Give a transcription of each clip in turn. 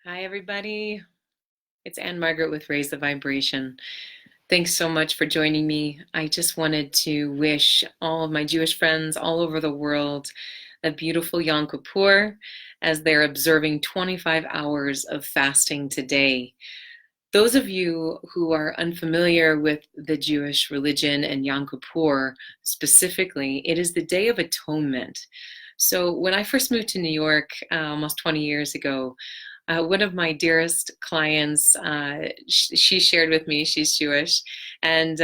Hi, everybody. It's Anne Margaret with Raise the Vibration. Thanks so much for joining me. I just wanted to wish all of my Jewish friends all over the world a beautiful Yom Kippur as they're observing 25 hours of fasting today. Those of you who are unfamiliar with the Jewish religion and Yom Kippur specifically, it is the Day of Atonement. So when I first moved to New York almost 20 years ago, one of my dearest clients, she shared with me, she's Jewish, and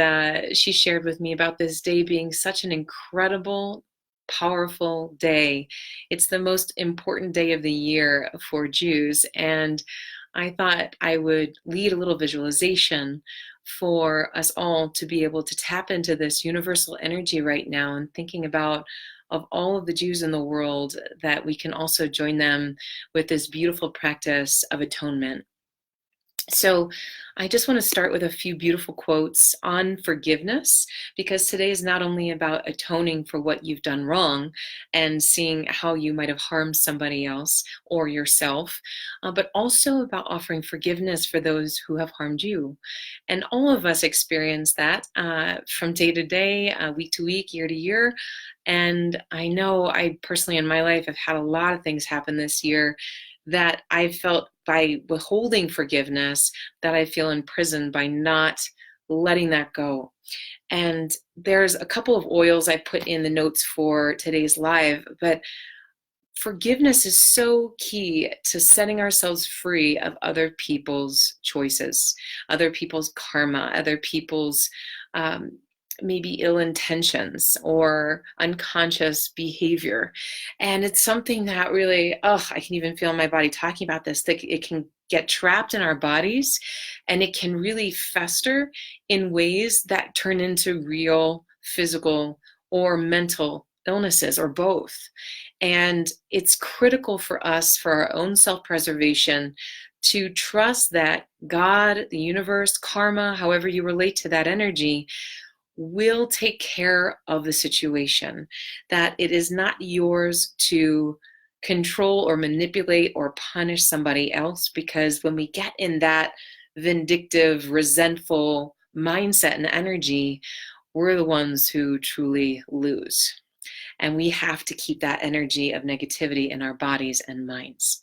she shared with me about this day being such an incredible, powerful day. It's the most important day of the year for Jews, and I thought I would lead a little visualization for us all to be able to tap into this universal energy right now and thinking about of all of the Jews in the world that we can also join them with this beautiful practice of atonement. So I just want to start with a few beautiful quotes on forgiveness, because today is not only about atoning for what you've done wrong and seeing how you might have harmed somebody else or yourself, but also about offering forgiveness for those who have harmed you. And all of us experience that from day to day, week to week, year to year. And I know I personally in my life have had a lot of things happen this year that I felt by withholding forgiveness that I feel imprisoned by not letting that go. And there's a couple of oils I put in the notes for today's live, but forgiveness is so key to setting ourselves free of other people's choices, other people's karma, other people's maybe ill intentions or unconscious behavior. And it's something that really, I can even feel my body talking about this, that it can get trapped in our bodies and it can really fester in ways that turn into real physical or mental illnesses or both. And it's critical for us, for our own self-preservation, to trust that God, the universe, karma, however you relate to that energy, will take care of the situation, that it is not yours to control or manipulate or punish somebody else, because when we get in that vindictive, resentful mindset and energy, we're the ones who truly lose. And we have to keep that energy of negativity in our bodies and minds.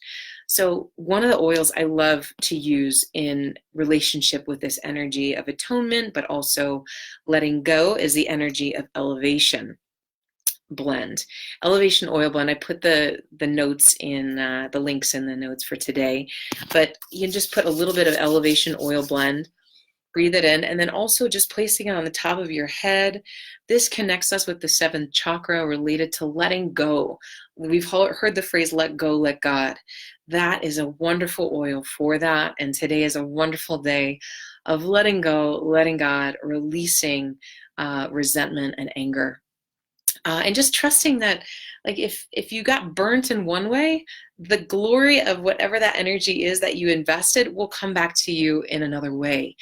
So one of the oils I love to use in relationship with this energy of atonement, but also letting go, is the energy of elevation blend. Elevation oil blend. I put the notes in the links in the notes for today, but you can just put a little bit of elevation oil blend. Breathe it in, and then also just placing it on the top of your head. This connects us with the seventh chakra related to letting go. We've heard the phrase, let go, let God. That is a wonderful oil for that. And today is a wonderful day of letting go, letting God, releasing resentment and anger. And just trusting that, like, if you got burnt in one way, the glory of whatever that energy is that you invested will come back to you in another way.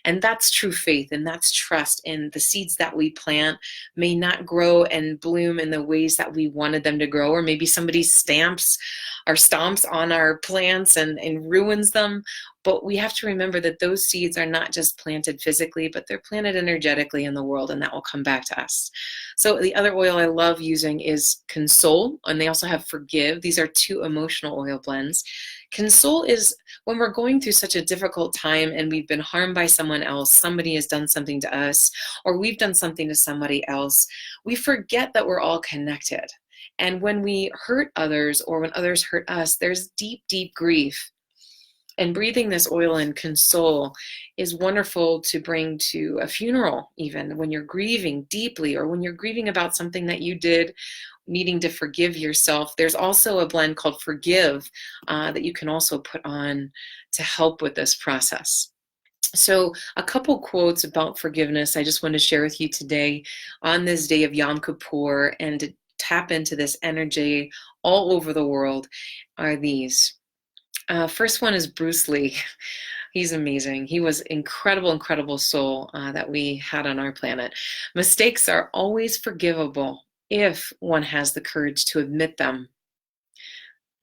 And that's true faith, and that's trust in the seeds that we plant may not grow and bloom in the ways that we wanted them to grow, or maybe somebody stamps or stomps on our plants and ruins them. But we have to remember that those seeds are not just planted physically, but they're planted energetically in the world, and that will come back to us. So the other oil I love using is Console, and they also have Forgive. These are two emotional oil blends. Console is when we're going through such a difficult time and we've been harmed by someone else, somebody has done something to us, or we've done something to somebody else, we forget that we're all connected. And when we hurt others or when others hurt us, there's deep, deep grief. And breathing this oil in, Console, is wonderful to bring to a funeral, even when you're grieving deeply or when you're grieving about something that you did, needing to forgive yourself. There's also a blend called Forgive that you can also put on to help with this process. So a couple quotes about forgiveness I just want to share with you today on this day of Yom Kippur, and to tap into this energy all over the world, are these. First one is Bruce Lee. He's amazing. He was incredible, incredible soul that we had on our planet. Mistakes are always forgivable if one has the courage to admit them.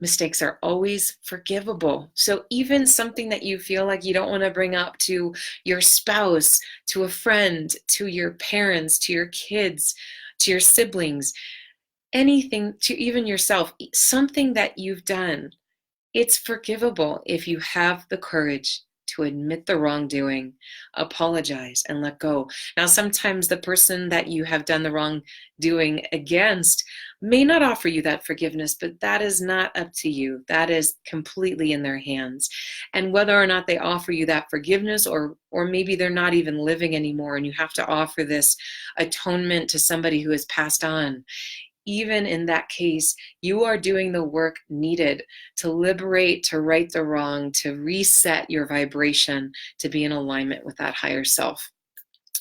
mistakes are always forgivable. So even something that you feel like you don't want to bring up to your spouse, to a friend, to your parents, to your kids, to your siblings, anything, to even yourself, something that you've done, it's forgivable if you have the courage to admit the wrongdoing, apologize, and let go. Now, sometimes the person that you have done the wrongdoing against may not offer you that forgiveness, but that is not up to you. That is completely in their hands. And whether or not they offer you that forgiveness, or maybe they're not even living anymore, and you have to offer this atonement to somebody who has passed on, even in that case, you are doing the work needed to liberate, to right the wrong, to reset your vibration, to be in alignment with that higher self.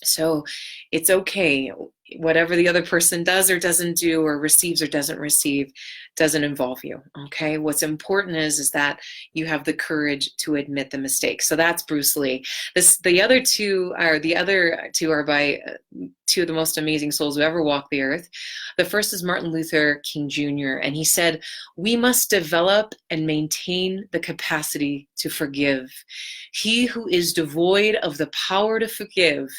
So it's okay. Whatever the other person does or doesn't do, or receives or doesn't receive, doesn't involve you. Okay. What's important is that you have the courage to admit the mistake. So that's Bruce Lee. The other two are by two of the most amazing souls who ever walked the earth. The first is Martin Luther King Jr. And he said, "We must develop and maintain the capacity to forgive. He who is devoid of the power to forgive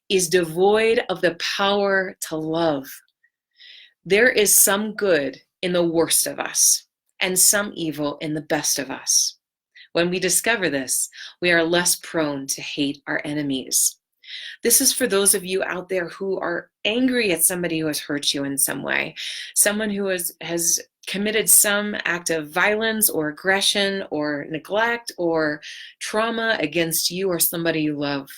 is devoid of the power to love. There is some good in the worst of us and some evil in the best of us. When we discover this, we are less prone to hate our enemies." This is for those of you out there who are angry at somebody who has hurt you in some way, someone who has committed some act of violence or aggression or neglect or trauma against you or somebody you love.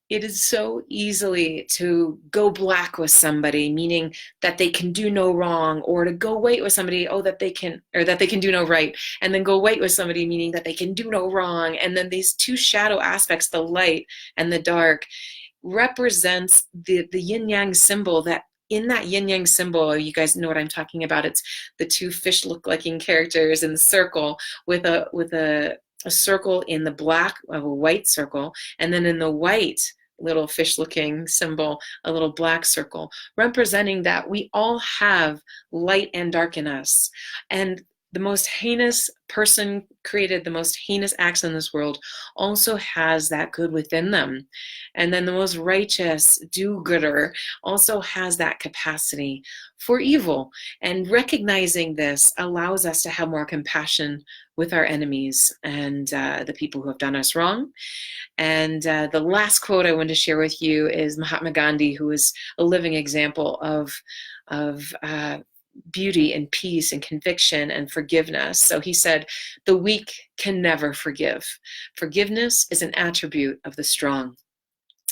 It is so easily to go black with somebody, meaning that they can do no wrong, or to go white with somebody, that they can do no right, and then go white with somebody, meaning that they can do no wrong. And then these two shadow aspects, the light and the dark, represents the yin yang symbol. That in that yin yang symbol, you guys know what I'm talking about. It's the two fish look-liking characters in the circle, with a circle in the black of a white circle, and then in the white little fish looking symbol, a little black circle, representing that we all have light and dark in us. And the most heinous person created the most heinous acts in this world also has that good within them. And then the most righteous do-gooder also has that capacity for evil. And recognizing this allows us to have more compassion with our enemies and the people who have done us wrong. And the last quote I want to share with you is Mahatma Gandhi, who is a living example of beauty and peace and conviction and forgiveness. So he said, "The weak can never forgive. Forgiveness is an attribute of the strong."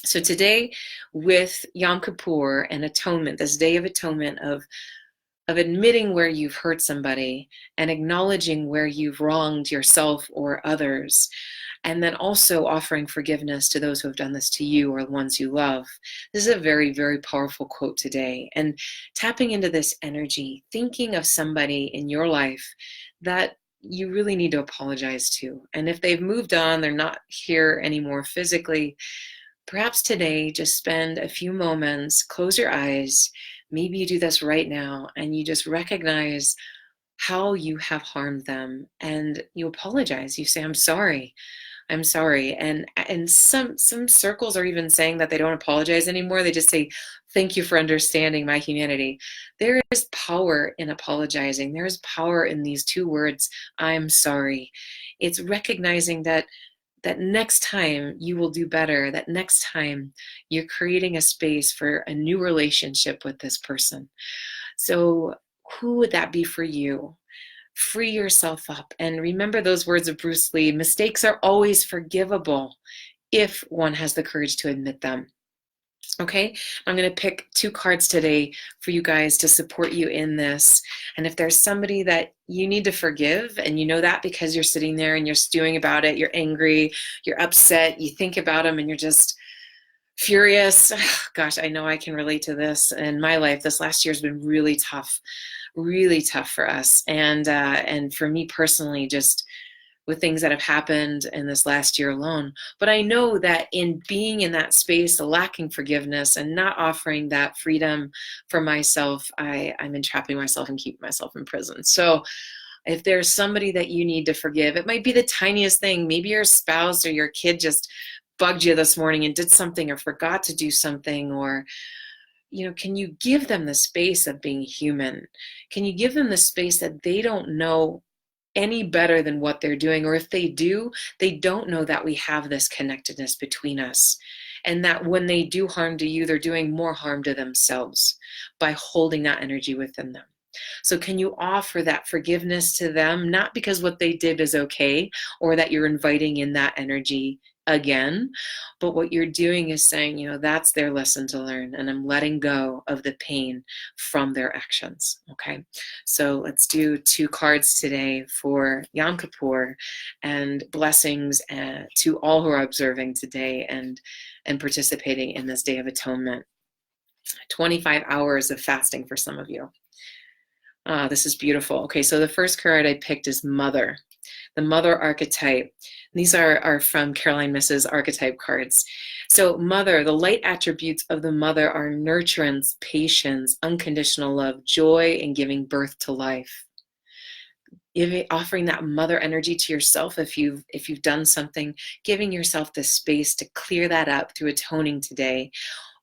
So today, with Yom Kippur and atonement, this day of atonement, of admitting where you've hurt somebody and acknowledging where you've wronged yourself or others, and then also offering forgiveness to those who have done this to you or the ones you love. This is a very, very powerful quote today. And tapping into this energy, thinking of somebody in your life that you really need to apologize to. And if they've moved on, they're not here anymore physically, perhaps today just spend a few moments, close your eyes. Maybe you do this right now, and you just recognize how you have harmed them, and you apologize. You say, "I'm sorry. I'm sorry." And some circles are even saying that they don't apologize anymore. They just say, "Thank you for understanding my humanity." There is power in apologizing. There is power in these two words, "I'm sorry." It's recognizing that next time you will do better, that next time you're creating a space for a new relationship with this person. So who would that be for you? Free yourself up and remember those words of Bruce Lee: mistakes are always forgivable if one has the courage to admit them. Okay, I'm going to pick two cards today for you guys to support you in this. And if there's somebody that you need to forgive, and you know that because you're sitting there and you're stewing about it, you're angry, you're upset, you think about them and you're just furious. Gosh, I know I can relate to this in my life. This last year has been really tough for us. And for me personally, just with things that have happened in this last year alone. But I know that in being in that space, lacking forgiveness and not offering that freedom for myself, I'm entrapping myself and keeping myself in prison. So If there's somebody that you need to forgive, it might be the tiniest thing. Maybe your spouse or your kid just bugged you this morning and did something or forgot to do something, or can you give them the space of being human? Can you give them the space that they don't know any better than what they're doing? Or if they do, they don't know that we have this connectedness between us. And that when they do harm to you, they're doing more harm to themselves by holding that energy within them. So can you offer that forgiveness to them, not because what they did is okay or that you're inviting in that energy again, but what you're doing is saying, that's their lesson to learn, and I'm letting go of the pain from their actions. Okay, so let's do 2 cards today for Yom Kippur, and blessings to all who are observing today and participating in this Day of Atonement. 25 hours of fasting for some of you. This is beautiful. Okay, so the first card I picked is Mother, the Mother archetype. These are from Caroline Miss's archetype cards. So Mother, the light attributes of the Mother are nurturance, patience, unconditional love, joy, and giving birth to life. Offering that mother energy to yourself if you've done something, giving yourself the space to clear that up through atoning today,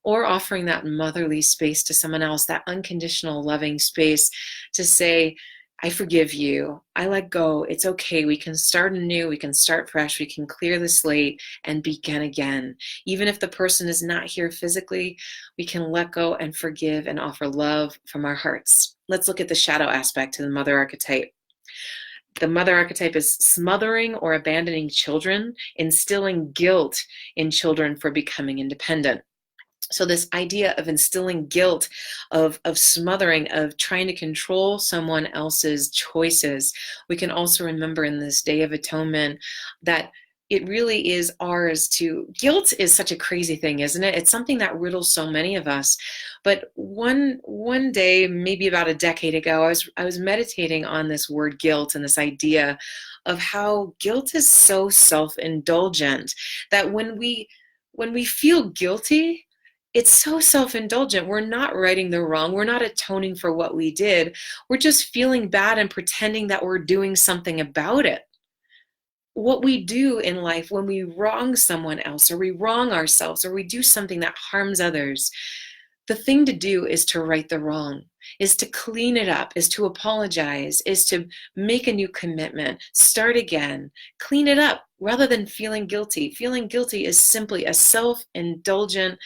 or offering that motherly space to someone else, that unconditional loving space to say, I forgive you, I let go, it's okay, we can start anew, we can start fresh, we can clear the slate and begin again. Even if the person is not here physically, we can let go and forgive and offer love from our hearts. Let's look at the shadow aspect to the Mother archetype. The Mother archetype is smothering or abandoning children, instilling guilt in children for becoming independent. So this idea of instilling guilt, of smothering, of trying to control someone else's choices, we can also remember in this Day of Atonement that it really is ours to. Guilt is such a crazy thing, isn't it? It's something that riddles so many of us. But one day, maybe about a decade ago, I was meditating on this word guilt and this idea of how guilt is so self-indulgent that when we feel guilty, it's so self-indulgent. We're not righting the wrong. We're not atoning for what we did. We're just feeling bad and pretending that we're doing something about it. What we do in life when we wrong someone else, or we wrong ourselves, or we do something that harms others, the thing to do is to right the wrong, is to clean it up, is to apologize, is to make a new commitment, start again, clean it up, rather than feeling guilty. Feeling guilty is simply a self-indulgent,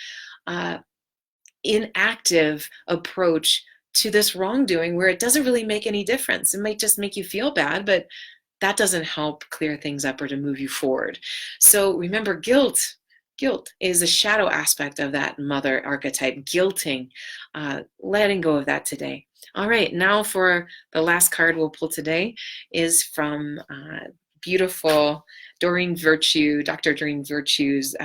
inactive approach to this wrongdoing where it doesn't really make any difference. It might just make you feel bad, but that doesn't help clear things up or to move you forward. So remember, guilt is a shadow aspect of that Mother archetype, guilting, letting go of that today. All right, now for the last card we'll pull today is from beautiful Doreen Virtue, Dr. Doreen Virtue's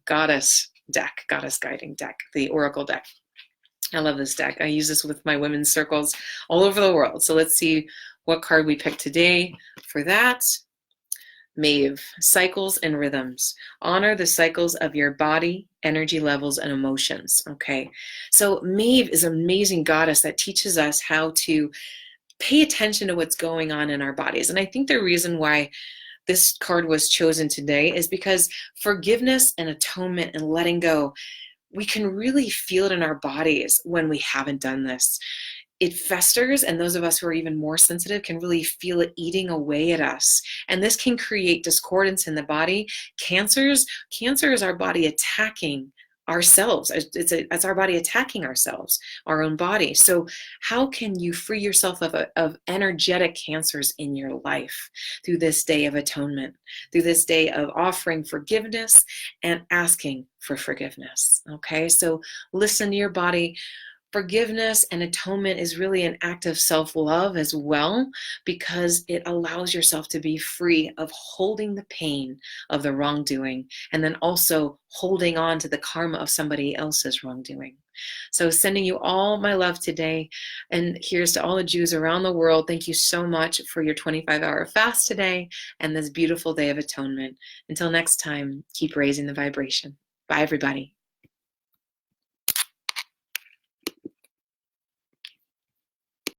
Goddess deck, Goddess Guiding deck, the Oracle deck. I love this deck. I use this with my women's circles all over the world. So let's see what card we picked today for that. Maeve, cycles and rhythms. Honor the cycles of your body, energy levels, and emotions. Okay, so Maeve is an amazing goddess that teaches us how to pay attention to what's going on in our bodies. And I think the reason why this card was chosen today is because forgiveness and atonement and letting go, we can really feel it in our bodies when we haven't done this. It festers, and those of us who are even more sensitive can really feel it eating away at us. And this can create discordance in the body. Cancer is our body attacking ourselves. It's our body attacking ourselves, our own body. So how can you free yourself of energetic cancers in your life through this Day of Atonement, through this day of offering forgiveness and asking for forgiveness? Okay, so listen to your body. Forgiveness and atonement is really an act of self-love as well, because it allows yourself to be free of holding the pain of the wrongdoing and then also holding on to the karma of somebody else's wrongdoing. So sending you all my love today, and here's to all the Jews around the world. Thank you so much for your 25-hour fast today and this beautiful Day of Atonement. Until next time, keep raising the vibration. Bye, everybody.